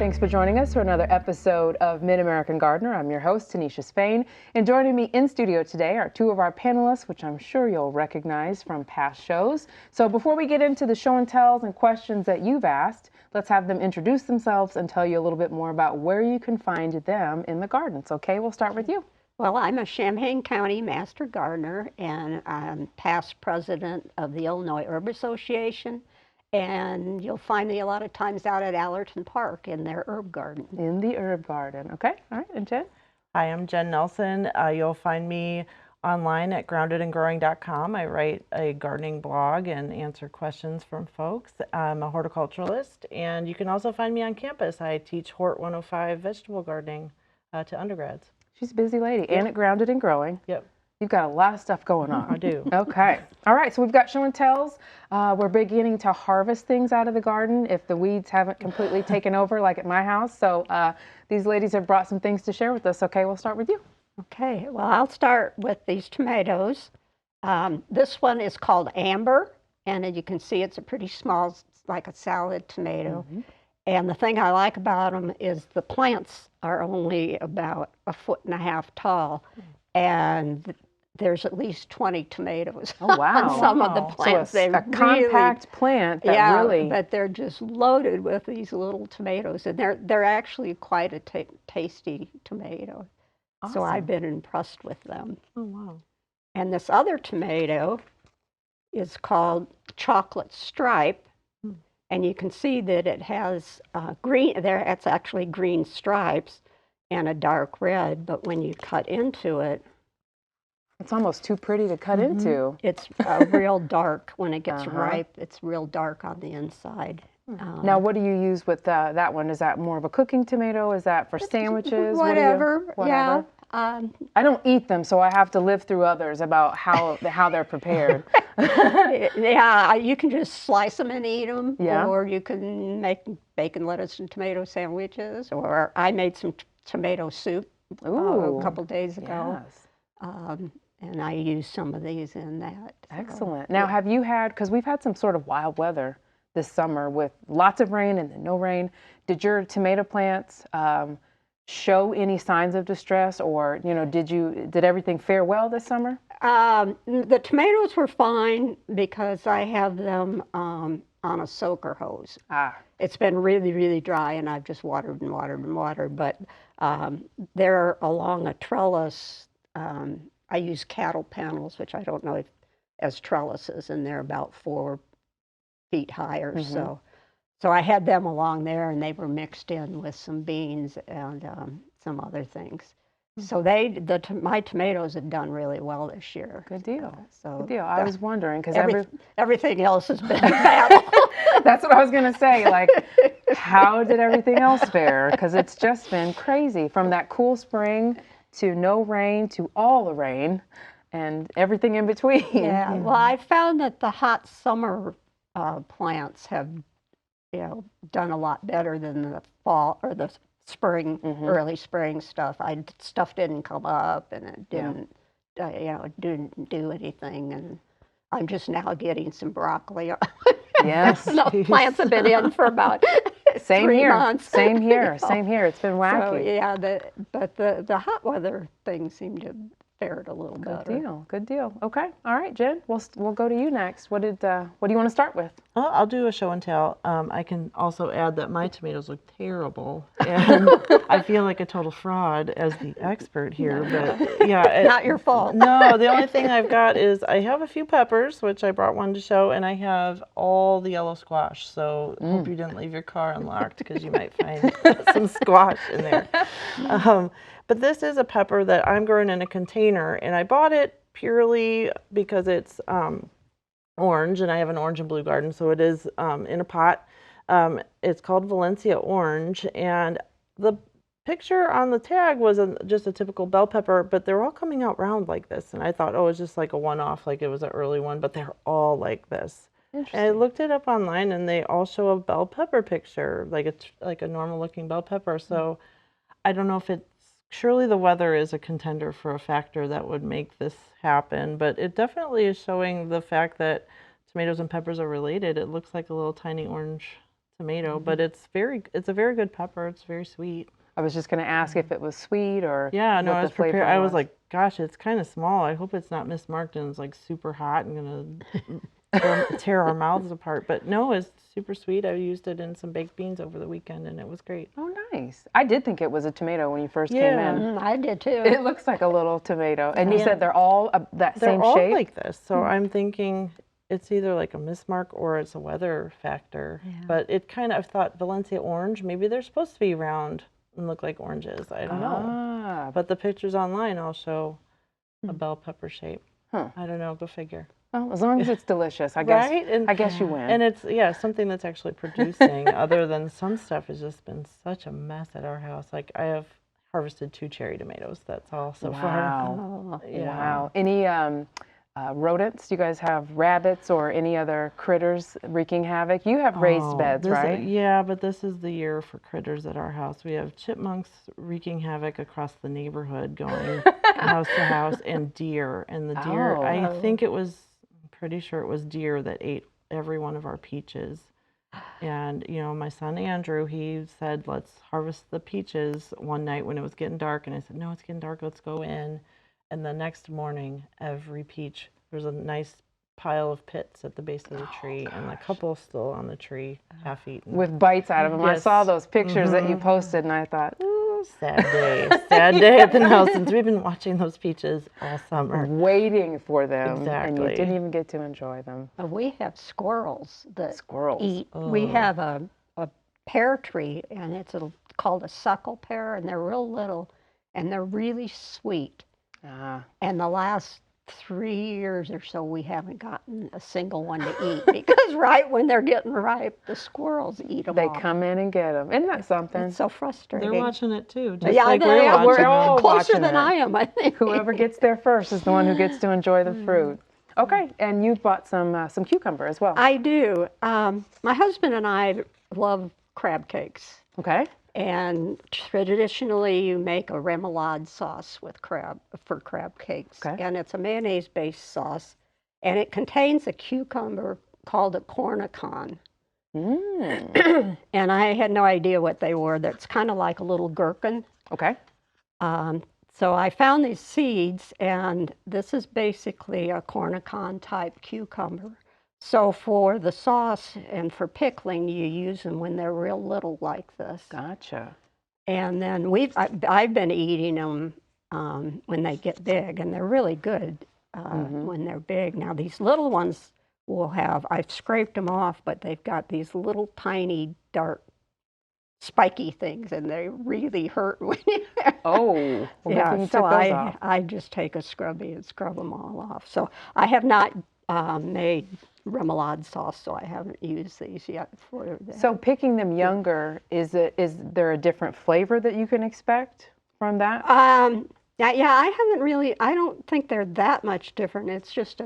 Thanks for joining us for another episode of Mid-American Gardener. I'm your host, Tanisha Spain, and joining me in studio today are two of our panelists, which I'm sure you'll recognize from past shows. So before we get into the show and tells and questions that you've asked, let's have them introduce themselves and tell you a little bit more about where you can find them in the gardens. Okay, we'll start with you. Well, I'm a Champaign County Master Gardener, and I'm past president of the Illinois Herb Association. And you'll find me a lot of times out at Allerton Park in their herb garden. In the herb garden. Okay, all right. And Jen? Hi, I'm Jen Nelson. You'll find me online at groundedandgrowing.com. I write a gardening blog and answer questions from folks. I'm a horticulturalist, and you can also find me on campus. I teach Hort 105 vegetable gardening to undergrads. She's a busy lady, and at Grounded and Growing. Yep. You've got a lot of stuff going on. I do. Okay. All right. So we've got show and tells. We're beginning to harvest things out of the garden if the weeds haven't completely taken over like at my house. So these ladies have brought some things to share with us. Okay, we'll start with you. Okay. Well, I'll start with these tomatoes. This one is called Amber, and as you can see, it's a pretty small, like a salad tomato. Mm-hmm. And the thing I like about them is the plants are only about 1.5 feet tall, and there's at least 20 tomatoes on some of the plants. So a compact plant that really... but they're just loaded with these little tomatoes, and they're actually quite a tasty tomato. Awesome. So I've been impressed with them. Oh, wow. And this other tomato is called Chocolate Stripe, and you can see that it has green, it's actually green stripes and a dark red, but when you cut into it, it's almost too pretty to cut into. It's real dark when it gets ripe. It's real dark on the inside. Now, what do you use with that one? Is that more of a cooking tomato? Is that for sandwiches? Whatever. Yeah. I don't eat them, so I have to live through others about how they're prepared. Yeah, you can just slice them and eat them, yeah. Or you can make bacon, lettuce, and tomato sandwiches. Or I made some tomato soup a couple days ago. Yes. And I used some of these in that. Excellent. Now, have you had, because we've had some sort of wild weather this summer with lots of rain and then no rain. Did your tomato plants show any signs of distress, or did everything fare well this summer? The tomatoes were fine because I have them on a soaker hose. It's been really, really dry, and I've just watered and watered and watered. But they're along a trellis. I use cattle panels, which I don't know if as trellises, and they're about 4 feet high or so. So I had them along there, and they were mixed in with some beans and some other things. So my tomatoes have done really well this year. Good deal. Good deal. I was wondering because everything else has been a battle. That's what I was going to say. Like, how did everything else fare? Because it's just been crazy from that cool spring to no rain to all the rain and everything in between. Yeah. Well, I found that the hot summer plants have done a lot better than the fall or the spring, early spring stuff. Stuff didn't come up, and it didn't, didn't do anything. And I'm just now getting some broccoli. Yes, the plants have been in for about 3 months. Same here. Same here. It's been wacky. So yeah, but the hot weather thing seemed to fared a little better. Good deal. Okay. All right, Jen, we'll go to you next. What do you want to start with? I'll do a show and tell. I can also add that my tomatoes look terrible, and I feel like a total fraud as the expert here. But yeah, not your fault. No, the only thing I've got is I have a few peppers, which I brought one to show, and I have all the yellow squash. So hope you didn't leave your car unlocked because you might find some squash in there. But this is a pepper that I'm growing in a container, and I bought it purely because it's orange, and I have an orange and blue garden, so it is in a pot. It's called Valencia Orange, and the picture on the tag was just a typical bell pepper, but they're all coming out round like this, and I thought, oh, it's just like a one-off, like it was an early one, but they're all like this. And I looked it up online, and they all show a bell pepper picture, like a normal-looking bell pepper, so I don't know if it's surely the weather is a contender for a factor that would make this happen, but it definitely is showing the fact that tomatoes and peppers are related. It looks like a little tiny orange tomato, but it's a very good pepper. It's very sweet. I was just going to ask if it was sweet or Yeah, no, what I the was prepared. flavor I was was. like, gosh, it's kind of small. I hope it's not mismarked and it's like super hot and gonna tear our mouths apart. But no, it's super sweet. I used it in some baked beans over the weekend and it was great. Oh, nice. I did think it was a tomato when you first came in. I did too. It looks like a little tomato. And you said they're all that They're same all shape? like this. So I'm thinking it's either like a mismark or it's a weather factor. Yeah. But it kind of, I thought Valencia orange, maybe they're supposed to be round and look like oranges. I don't know. Ah. But the pictures online all show a bell pepper shape. Huh. I don't know, go figure. Well, as long as it's delicious, I guess. Right? And, I guess you win. And it's, something that's actually producing, other than some stuff has just been such a mess at our house. Like I have harvested 2 cherry tomatoes. That's all so far. Wow. Yeah. Wow. Any rodents? Do you guys have rabbits or any other critters wreaking havoc? You have raised beds, right? Yeah, but this is the year for critters at our house. We have chipmunks wreaking havoc across the neighborhood, going house to house, and deer. And the deer, I think I'm pretty sure it was deer that ate every one of our peaches. And, my son Andrew, he said, let's harvest the peaches one night when it was getting dark. And I said, no, it's getting dark, let's go in. And the next morning, every peach, there's a nice pile of pits at the base of the tree, and a couple still on the tree, half eaten. With bites out of them. I Yes. saw those pictures that you posted, and I thought, ooh, Sad day at the house, since we've been watching those peaches all summer. waiting for them. And you Exactly. didn't even get to enjoy them. We have squirrels that Squirrels. eat. We have a pear tree, and it's called a suckle pear, and they're real little, and they're really sweet. Ah. And the last 3 years or so, we haven't gotten a single one to eat because right when they're getting ripe, the squirrels eat them They all. come in and get them. Isn't that something? It's so frustrating. They're watching it too, just Yeah, like they we're are. watching We're all it. closer watching than it. I am, I think. Whoever gets there first is the one who gets to enjoy the fruit. Okay, and you bought some cucumber as well. I do. My husband and I love crab cakes. Okay. And traditionally, you make a remoulade sauce with crab cakes. Okay. And it's a mayonnaise-based sauce. And it contains a cucumber called a cornichon. And I had no idea what they were. That's kind of like a little gherkin. Okay. So I found these seeds, and this is basically a cornichon type cucumber. So for the sauce and for pickling, you use them when they're real little like this. Gotcha. And then I've been eating them when they get big, and they're really good when they're big. Now these little ones I've scraped them off, but they've got these little tiny dark spiky things, and they really hurt when you Oh, well, good thing you took those off. I just take a scrubby and scrub them all off. So I have not made remoulade sauce, so I haven't used these yet for that. So picking them younger, is there a different flavor that you can expect from that? Yeah, I don't think they're that much different. It's just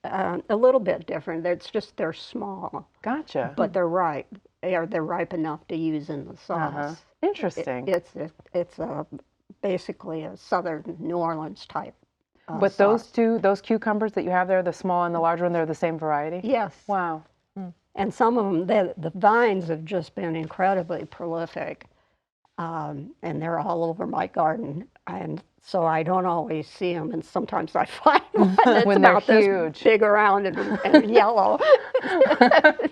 a little bit different. It's just they're small, Gotcha. but they're ripe. They're ripe enough to use in the sauce. Interesting. It's basically a southern New Orleans type. But those cucumbers that you have there, the small and the large one, they're the same variety? Yes. Wow. And some of them, the vines have just been incredibly prolific, and they're all over my garden. And so I don't always see them, and sometimes I find one that's When they're about this huge. big around and yellow.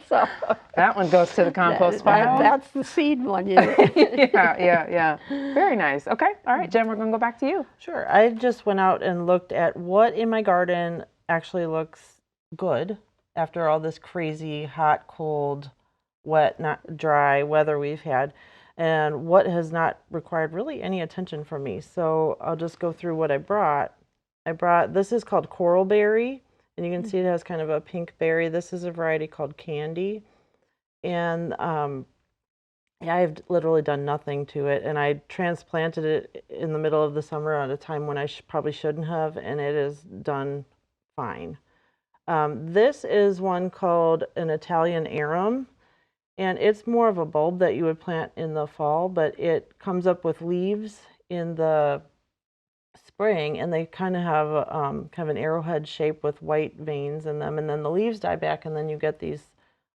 So That one goes to the compost pile. that's the seed one. Yeah. Very nice. Okay. All right, Jen, we're going to go back to you. Sure. I just went out and looked at what in my garden actually looks good after all this crazy hot, cold, wet, not dry weather we've had, and what has not required really any attention from me. So I'll just go through what I brought. This is called coral berry, and you can see it has kind of a pink berry. This is a variety called candy. And I've literally done nothing to it, and I transplanted it in the middle of the summer at a time when I probably shouldn't have, and it is done fine. This is one called an Italian Arum, and it's more of a bulb that you would plant in the fall, but it comes up with leaves in the spring, and they kind of have kind of an arrowhead shape with white veins in them, and then the leaves die back, and then you get these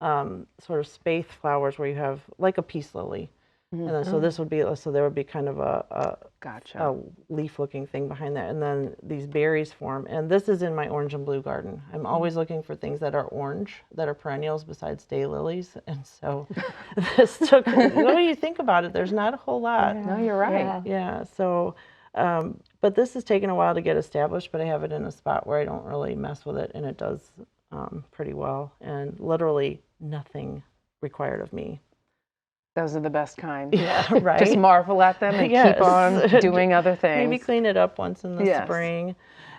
sort of spathe flowers where you have like a peace lily. And then, so this would be, so there would be kind of a leaf-looking thing behind that, and then these berries form. And this is in my orange and blue garden. I'm always looking for things that are orange, that are perennials besides daylilies. And so this took, when you think about it, there's not a whole lot. No, you're right. Yeah. So, but this has taken a while to get established, but I have it in a spot where I don't really mess with it, and it does pretty well. And literally nothing required of me. Those are the best kind. Yeah, right. Just marvel at them and keep on doing other things. Maybe clean it up once in the spring.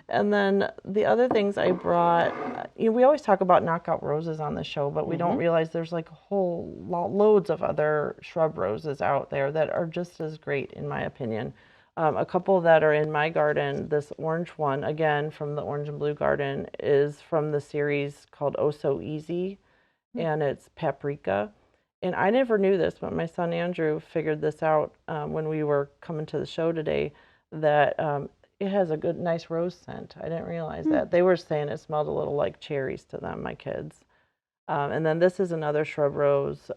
And then the other things I brought, we always talk about knockout roses on the show, but we don't realize there's like a whole loads of other shrub roses out there that are just as great, in my opinion. A couple that are in my garden, this orange one, again, from the orange and blue garden, is from the series called Oh So Easy, and it's paprika. And I never knew this, but my son Andrew figured this out when we were coming to the show today, that it has a good, nice rose scent. I didn't realize that. They were saying it smelled a little like cherries to them, my kids. And then this is another shrub rose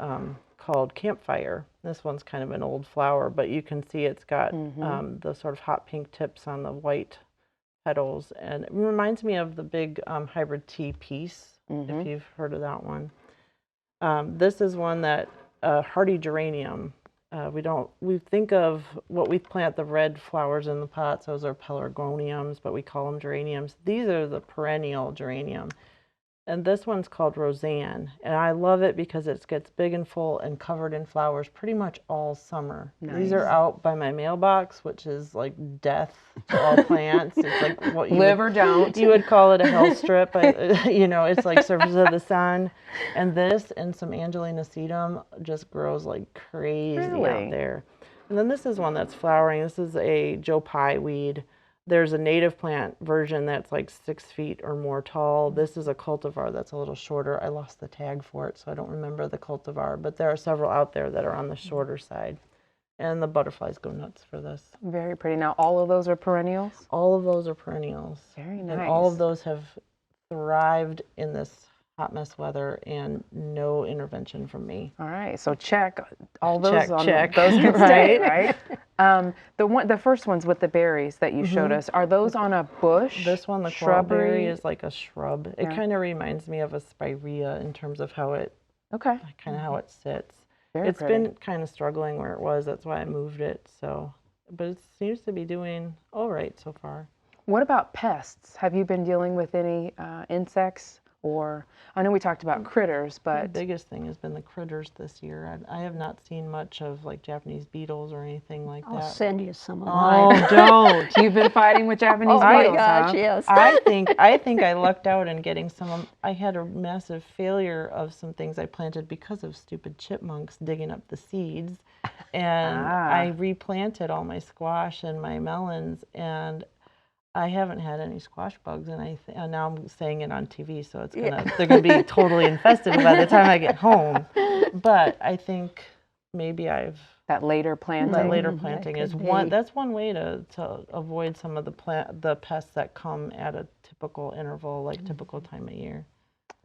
called Campfire. This one's kind of an old flower, but you can see it's got the sort of hot pink tips on the white petals. And it reminds me of the big hybrid tea Peace, if you've heard of that one. This is one that hardy geranium. We think of what we plant, the red flowers in the pots, those are pelargoniums, but we call them geraniums. These are the perennial geranium. And this one's called Roseanne, and I love it because it gets big and full and covered in flowers pretty much all summer. Nice. These are out by my mailbox, which is like death to all plants. It's like what you you would call it a hell strip. It's like surface of the sun. And this and some Angelina sedum just grows like crazy out there. And then this is one that's flowering. This is a Joe Pye weed. There's a native plant version that's like 6 feet or more tall. This is a cultivar that's a little shorter. I lost the tag for it, so I don't remember the cultivar, but there are several out there that are on the shorter side. And the butterflies go nuts for this. Very pretty. Now, all of those are perennials? All of those are perennials. Very nice. And all of those have thrived in this hot mess weather and no intervention from me. All right, so check all those. Check. Those can stay, right? The first ones with the berries that you showed us, are those on a bush? This one, the cloudberry, is like a shrub. It kind of reminds me of a spirea in terms of how it, kind of how it sits. It's been kind of struggling where it was. That's why I moved it. So, but it seems to be doing all right so far. What about pests? Have you been dealing with any insects? Or I know we talked about critters, but the biggest thing has been the critters this year. I have not seen much of like Japanese beetles or anything like that. I'll send you some of mine. Oh, don't! You've been fighting with Japanese beetles, oh my gosh, yes. I think I lucked out in getting some. I had a massive failure of some things I planted because of stupid chipmunks digging up the seeds, and I replanted all my squash and my melons, and I haven't had any squash bugs, and now I'm saying it on TV, so they're gonna be totally infested by the time I get home. But I think maybe that later planting. That later planting is one. That's one way to avoid some of the pests that come at a typical interval, like typical time of year.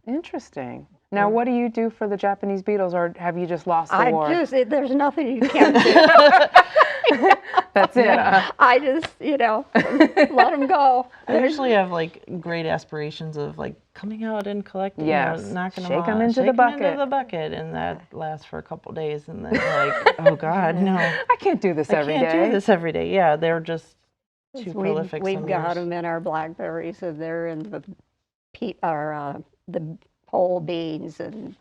Interesting. Now, what do you do for the Japanese beetles, or have you just lost the war? There's nothing you can do. That's it. I just, let them go. I usually have like great aspirations of like coming out and collecting, knocking them off, them into the bucket, and that lasts for a couple days, and then like, oh God, no, I can't do this every day. I can't do this every day. Yeah, they're just too prolific. We've got them in our blackberries, and they're in the pole beans, and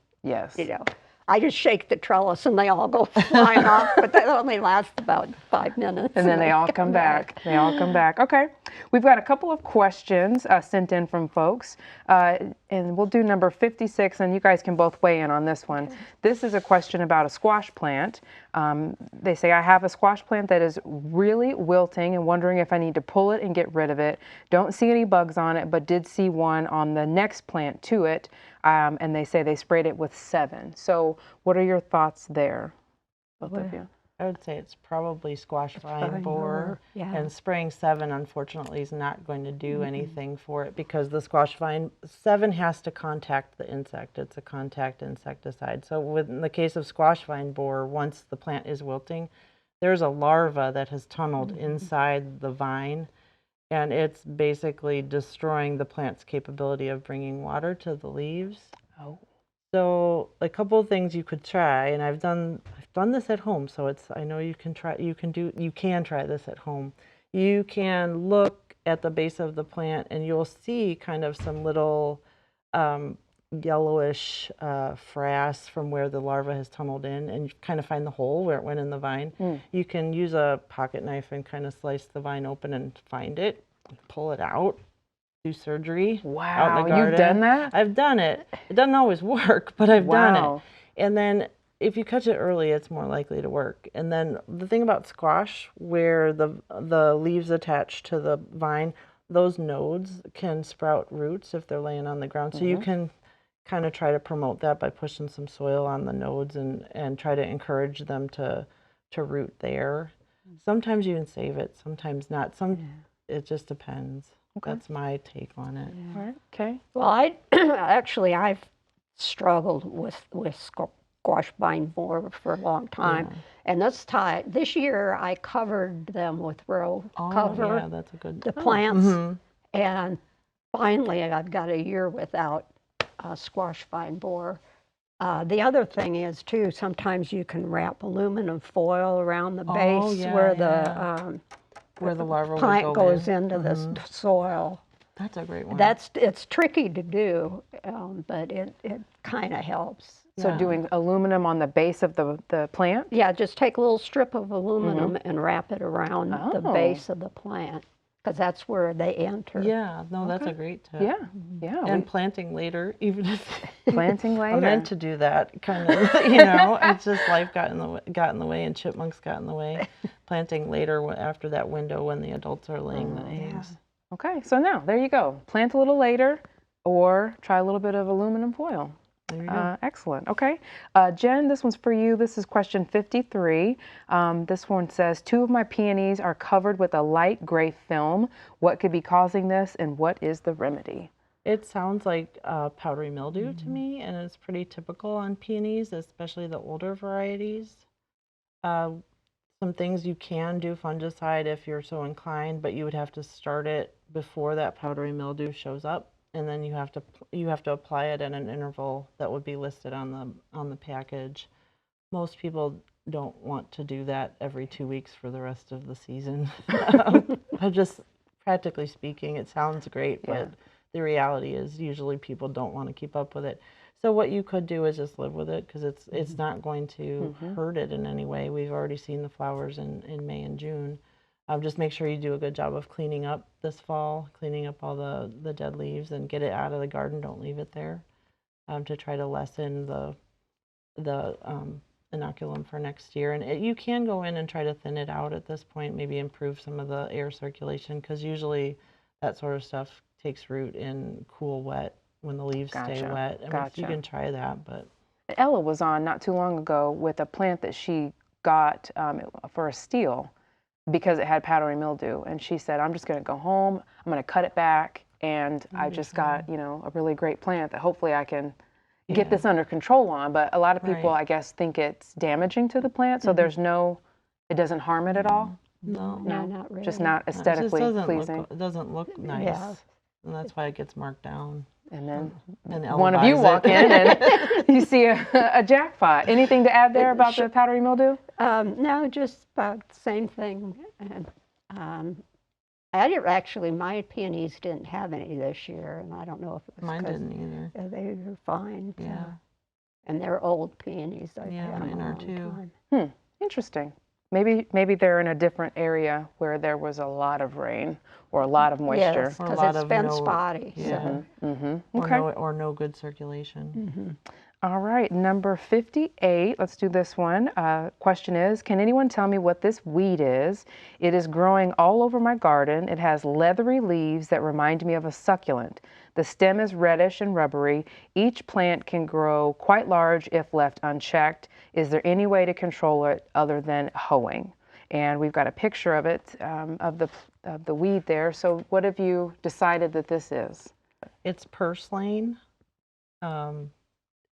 I just shake the trellis and they all go flying off, but that only lasts about 5 minutes. And then they all come back. They all come back. Okay. We've got a couple of questions sent in from folks, and we'll do number 56, and you guys can both weigh in on this one. Okay. This is a question about a squash plant. They say, I have a squash plant that is really wilting and wondering if I need to pull it and get rid of it. Don't see any bugs on it, but did see one on the next plant to it. And they say they sprayed it with 7. So what are your thoughts there, both of you? I would say it's probably squash vine vine borer. borer, yeah. And spraying 7, unfortunately, is not going to do anything for it because the squash vine, 7 has to contact the insect. It's a contact insecticide. So in the case of squash vine borer, once the plant is wilting, there's a larva that has tunneled inside the vine, and it's basically destroying the plant's capability of bringing water to the leaves. Oh. So a couple of things you could try, and I've done this at home, so I know you can try this at home. You can look at the base of the plant and you'll see kind of some little yellowish frass from where the larva has tunneled in, and you kind of find the hole where it went in the vine. You can use a pocket knife and kind of slice the vine open and find it, pull it out. Do surgery. Wow, you've done that? I've done it. It doesn't always work, but I've done it. And then if you catch it early, it's more likely to work. And then the thing about squash, where the leaves attach to the vine, those nodes can sprout roots if they're laying on the ground. So you can kind of try to promote that by pushing some soil on the nodes and try to encourage them to root there. Sometimes you can save it, sometimes not. It just depends. Okay. That's my take on it. All right. Okay. Well, I've struggled with squash vine borer for a long time, and this year I covered them with row cover. Yeah, that's a good. The plants, and finally I've got a year without squash vine borer. The other thing is too, sometimes you can wrap aluminum foil around the base where the larva plant goes into the soil. That's a great one. It's tricky to do, but it kind of helps. So doing aluminum on the base of the plant? Yeah, just take a little strip of aluminum and wrap it around the base of the plant, because that's where they enter. Yeah, no, that's a great tip. Yeah, yeah. And planting later, even if planting later. I meant to do that, kind of. It's just life got in the way, and chipmunks got in the way. Planting later after that window when the adults are laying the eggs. Okay, so now there you go. Plant a little later, or try a little bit of aluminum foil. There you go. Excellent. Okay. Jen, this one's for you. This is question 53. This one says, 2 of my peonies are covered with a light gray film. What could be causing this, and what is the remedy? It sounds like powdery mildew to me, and it's pretty typical on peonies, especially the older varieties. Some things you can do fungicide if you're so inclined, but you would have to start it before that powdery mildew shows up, and then you have to apply it at an interval that would be listed on the package. Most people don't want to do that every 2 weeks for the rest of the season. Just practically speaking, it sounds great, but the reality is usually people don't want to keep up with it. So what you could do is just live with it, because it's not going to hurt it in any way. We've already seen the flowers in May and June. Just make sure you do a good job of cleaning up this fall, cleaning up all the dead leaves, and get it out of the garden. Don't leave it there, to try to lessen the inoculum for next year. And you can go in and try to thin it out at this point, maybe improve some of the air circulation, because usually that sort of stuff takes root in cool, wet, when the leaves stay wet. I mean, you can try that, but. Ella was on not too long ago with a plant that she got for a steal because it had powdery mildew. And she said, I'm just going to go home, I'm going to cut it back, and I just got, a really great plant that hopefully I can get this under control on. But a lot of people, I guess, think it's damaging to the plant, so it doesn't harm it at all? No, not really. Just not aesthetically pleasing? It doesn't look nice. Yeah. And that's why it gets marked down. And then one of you walk in and you see a jackpot. Anything to add there about the powdery mildew? No, just about the same thing. And actually, my peonies didn't have any this year, and I don't know if it was mine didn't either. They were fine. Yeah. And they're old peonies. Mine are too. Interesting. Maybe they're in a different area where there was a lot of rain, or a lot of moisture. Yes, Or a because lot it's of been no- spotty. Yeah. So. Okay. Or no good circulation. All right, number 58. Let's do this one. Question is, can anyone tell me what this weed is? It is growing all over my garden. It has leathery leaves that remind me of a succulent. The stem is reddish and rubbery. Each plant can grow quite large if left unchecked. Is there any way to control it other than hoeing? And we've got a picture of it, of the weed there. So what have you decided that this is? It's purslane.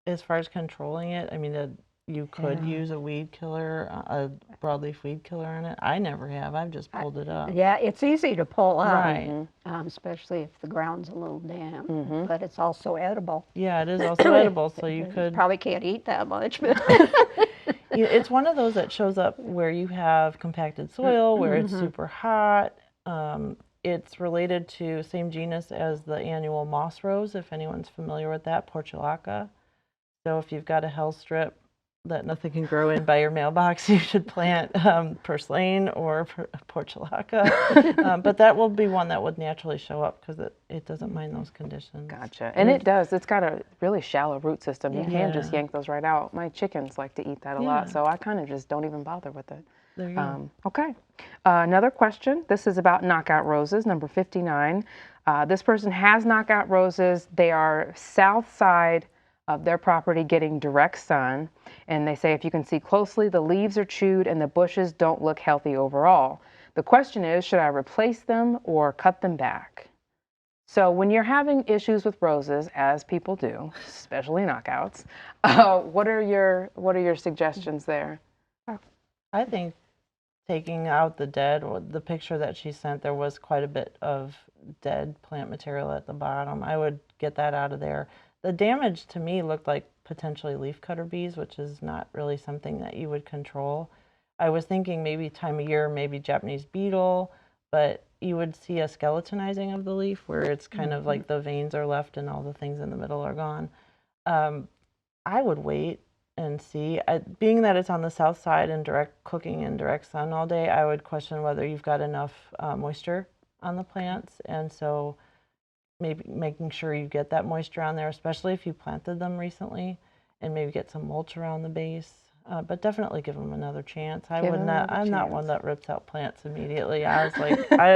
As far as controlling it, I mean, you could use a weed killer, a broadleaf weed killer on it. I never have. I've just pulled it up. Yeah, it's easy to pull out, Right. especially if the ground's a little damp. But it's also edible. Yeah, it is also edible, so you could. Probably can't eat that much, but It's one of those that shows up where you have compacted soil, where it's super hot. It's related to same genus as the annual moss rose, if anyone's familiar with that, portulaca. So if you've got a hell strip that nothing can grow in by your mailbox, you should plant purslane or portulaca. But that will be one that would naturally show up because it doesn't mind those conditions. Gotcha. And it does. It's got a really shallow root system. You can just Yeah. yank those right out. My chickens like to eat that a lot, Yeah. so I kind of just don't even bother with it. There you go. Okay. Another question. This is about knockout roses, number 59. This person has knockout roses. They are south side of their property getting direct sun. And they say if you can see closely, the leaves are chewed and the bushes don't look healthy overall. The question is, should I replace them or cut them back? So when you're having issues with roses, as people do, especially knockouts, what are your suggestions there? I think taking out the dead, or the picture that she sent, there was quite a bit of dead plant material at the bottom. I would get that out of there. The damage to me looked like potentially leafcutter bees, which is not really something that you would control. I was thinking maybe time of year, maybe Japanese beetle, but you would see a skeletonizing of the leaf where it's kind of like the veins are left and all the things in the middle are gone. I would wait and see. Being that it's on the south side and direct cooking in direct sun all day, I would question whether you've got enough moisture on the plants. And so maybe making sure you get that moisture on there, especially if you planted them recently, and maybe get some mulch around the base. But definitely give them another chance. I'm not one that rips out plants immediately. I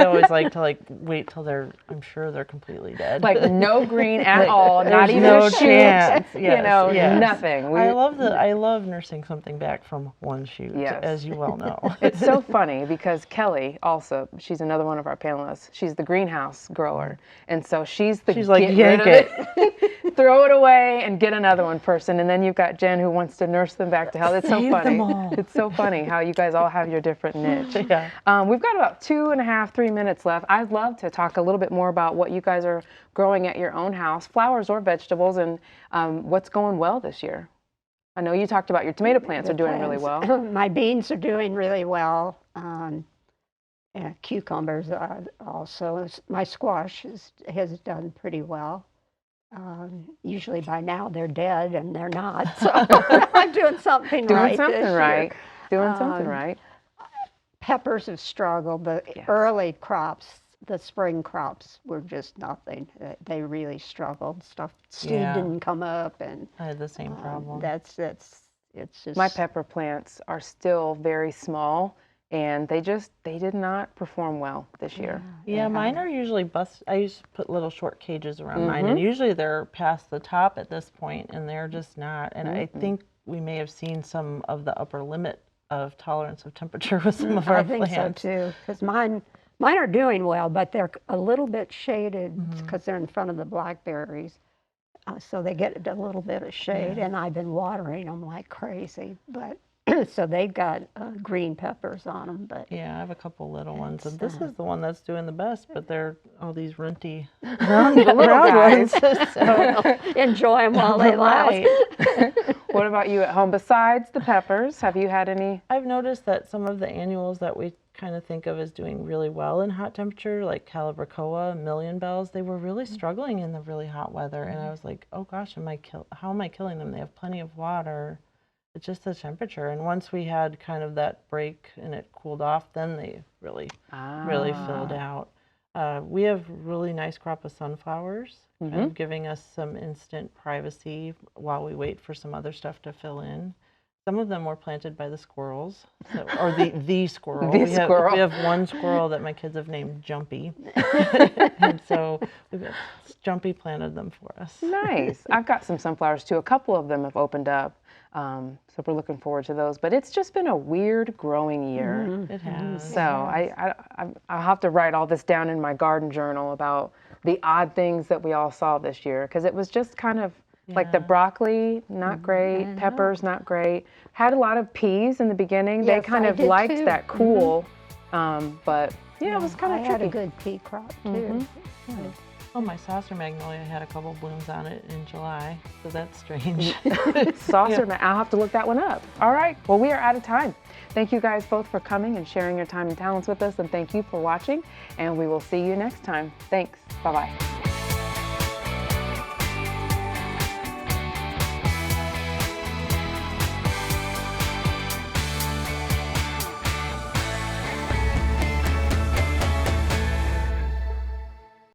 always like to wait till I'm sure they're completely dead. Like no green at all, not There's even no a shoot, chance. Yes, yes. nothing. I love nursing something back from one shoot, Yes. as you well know. It's so funny because Kelly also, she's another one of our panelists. She's the greenhouse grower. And so she's like, get yank rid of it, throw it away and get another one person. And then you've got Jen who wants to nurse them back to health. It's so Save funny. them all. It's so funny how you guys all have your different niche. Yeah. We've got about 2.5, 3 minutes left. I'd love to talk a little bit more about what you guys are growing at your own house, flowers or vegetables, and what's going well this year. I know you talked about your tomato plants are doing really well. My beans are doing really well. Cucumbers also. My squash has done pretty well. Usually by now they're dead, and they're not. So I'm doing something right. Doing something right. Peppers have struggled. The early crops, the spring crops, were just nothing. They really struggled. Seed didn't come up, and I had the same problem. It's just My pepper plants are still very small, and they did not perform well this year. Yeah, mine are usually I used to put little short cages around mine, and usually they're past the top at this point, and they're just not. And I think we may have seen some of the upper limit of tolerance of temperature with some of our plants. I think so too, because mine are doing well, but they're a little bit shaded because they're in front of the blackberries. So they get a little bit of shade, and I've been watering them like crazy. But so they've got green peppers on them. But yeah, I have a couple little ones, and this is the one that's doing the best. But they're all these runty round ones. So enjoy them while they last. What about you at home? Besides the peppers, have you had any? I've noticed that some of the annuals that we kind of think of as doing really well in hot temperature, like Calibrachoa, Million Bells, they were really struggling in the really hot weather. And I was like, oh gosh, how am I killing them? They have plenty of water. It's just the temperature. And once we had kind of that break and it cooled off, then they really filled out. We have really nice crop of sunflowers, kind of giving us some instant privacy while we wait for some other stuff to fill in. Some of them were planted by the squirrels, or the squirrel. Squirrel. We have one squirrel that my kids have named Jumpy, and so Jumpy planted them for us. Nice. I've got some sunflowers too. A couple of them have opened up, so we're looking forward to those. But it's just been a weird growing year. It has. So I'll have to write all this down in my garden journal about the odd things that we all saw this year, because it was just kind of like the broccoli, not great, peppers, not great. Had a lot of peas in the beginning. Yes, They kind I of did liked too. that cool, but yeah, it was kind of I tricky. had a good pea crop too. Oh, my saucer magnolia had a couple blooms on it in July, so that's strange. I'll have to look that one up. All right, well, we are out of time. Thank you guys both for coming and sharing your time and talents with us, and thank you for watching, and we will see you next time. Thanks. Bye-bye.